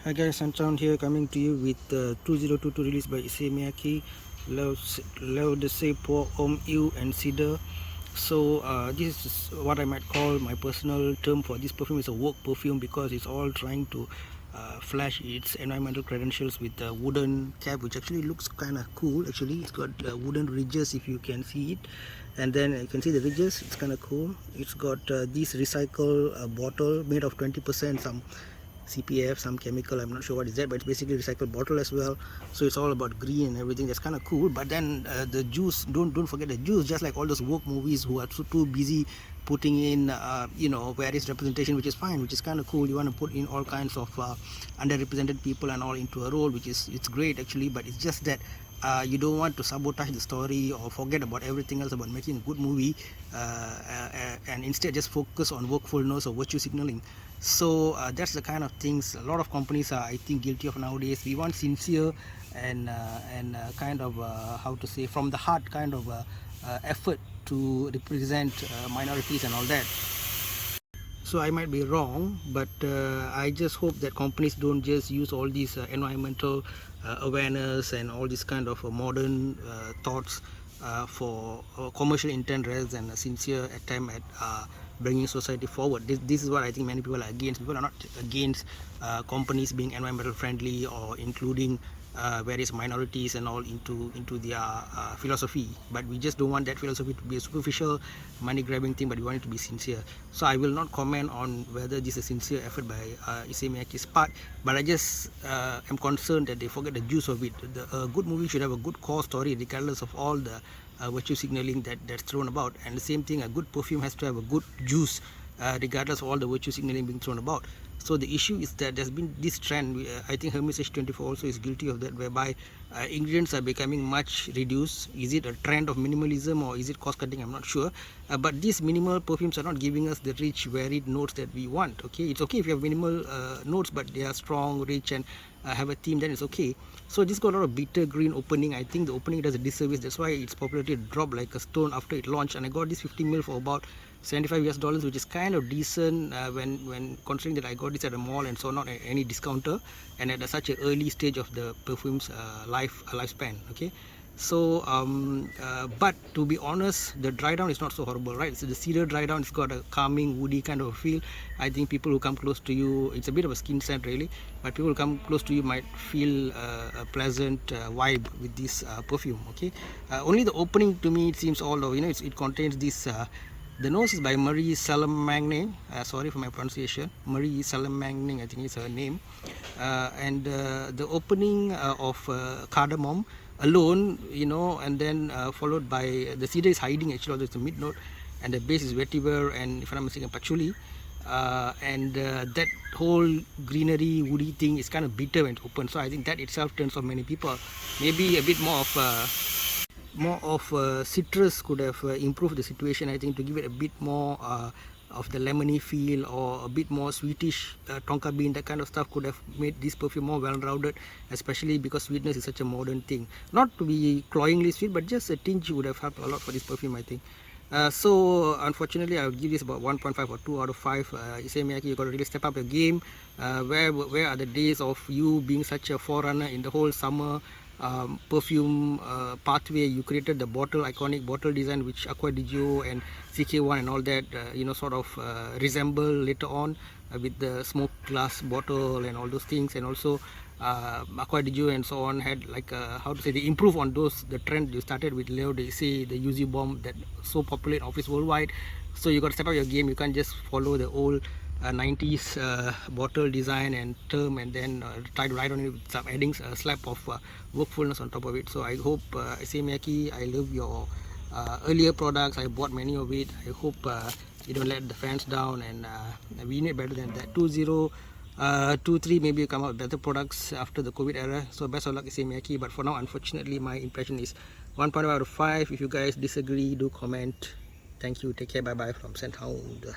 Hi guys, scenthound here, coming to you with 2022 release by Issey Miyake, Leo de Se pour Homme Eau and Cedre. So this is what I might call my personal term for this perfume. Is a work perfume because it's all trying to flash its environmental credentials with a wooden cap, which actually looks kind of cool. Actually, it's got wooden ridges if you can see it, and then you can see the ridges. It's kind of cool. It's got this recycle bottle made of 20% some CPF, some chemical, I'm not sure what is that, but it's basically recycled bottle as well. So it's all about green and everything. That's kind of cool. But then the juice, don't forget the juice. Just like all those woke movies who are too busy putting in various representation, which is fine, which is kind of cool. You want to put in all kinds of underrepresented people and all into a role, which is, it's great actually. But it's just that you don't want to sabotage the story or forget about everything else about making a good movie, and instead just focus on workfulness or virtue signaling. So that's the kind of things a lot of companies are, I think, guilty of nowadays. We want sincere and kind of how to say, from the heart kind of effort to represent minorities and all that. So I might be wrong, but I just hope that companies don't just use all these environmental awareness and all these kind of modern thoughts for commercial intent rather than a sincere attempt at bringing society forward. This is what I think many people are against. People are not against companies being environmental friendly or including various minorities and all into their philosophy, but we just don't want that philosophy to be a superficial money grabbing thing, but we want it to be sincere. So I will not comment on whether this is a sincere effort by Issey Miyake's part, but I just am concerned that they forget the juice of it. A good movie should have a good core story regardless of all the virtue signaling that's thrown about, and the same thing, a good perfume has to have a good juice regardless of all the virtue signaling being thrown about. So the issue is that there's been this trend, I think Hermes H24 also is guilty of that, whereby ingredients are becoming much reduced. Is it a trend of minimalism or is it cost cutting? I'm not sure, but these minimal perfumes are not giving us the rich varied notes that we want. Okay, it's okay if you have minimal notes, but they are strong, rich, and have a theme, then it's okay. So this got a lot of bitter green opening. I think the opening does a disservice. That's why its popularity dropped like a stone after it launched, and I got this 50 ml for about $75 US, which is kind of decent when considering that I got this at a mall and so not at any discounter, and at such an early stage of the perfume's lifespan. Okay, so but to be honest, the dry down is not so horrible, right? So the cedar dry down, it's got a calming, woody kind of feel. I think people who come close to you, it's a bit of a skin scent really, but people who come close to you might feel a pleasant vibe with this perfume. Okay, only the opening to me, it seems, although it contains this the nose is by Marie Salamagne. Sorry for my pronunciation. Marie Salamagne, I think is her name. And the opening of cardamom alone, and then followed by the cedar is hiding actually, although it's a mid note, and the base is vetiver and, if I'm not mistaken, patchouli. And that whole greenery, woody thing is kind of bitter when it's open. So I think that itself turns off many people. Maybe a bit more of citrus could have improved the situation, I think, to give it a bit more of the lemony feel, or a bit more sweetish tonka bean, that kind of stuff could have made this perfume more well-rounded, especially because sweetness is such a modern thing. Not to be cloyingly sweet, but just a tinge would have helped a lot for this perfume, I think. So unfortunately, I would give this about 1.5 or 2 out of 5. Issey Miyake, you got to really step up your game. Where are the days of you being such a forerunner in the whole summer perfume pathway? You created the iconic bottle design, which Aqua di Gio and CK1 and all that sort of resemble later on, with the smoked glass bottle and all those things. And also Aqua di Gio and so on had, like, how to say, they improve on the trend you started with Leo de Se, the UZ bomb that so popular in office worldwide. So you got to step up your game. You can't just follow the old 90s bottle design and term, and then try to write on it with some adding a slap of workfulness on top of it. So I hope, Issey Miyake, I love your earlier products. I bought many of it. I hope you don't let the fans down, and we need better than that. 2023, maybe you come out with better products after the COVID era. So best of luck, Issey Miyake. But for now, unfortunately, my impression is 1.5 out of 5. If you guys disagree, do comment. Thank you. Take care. Bye bye from scenthound.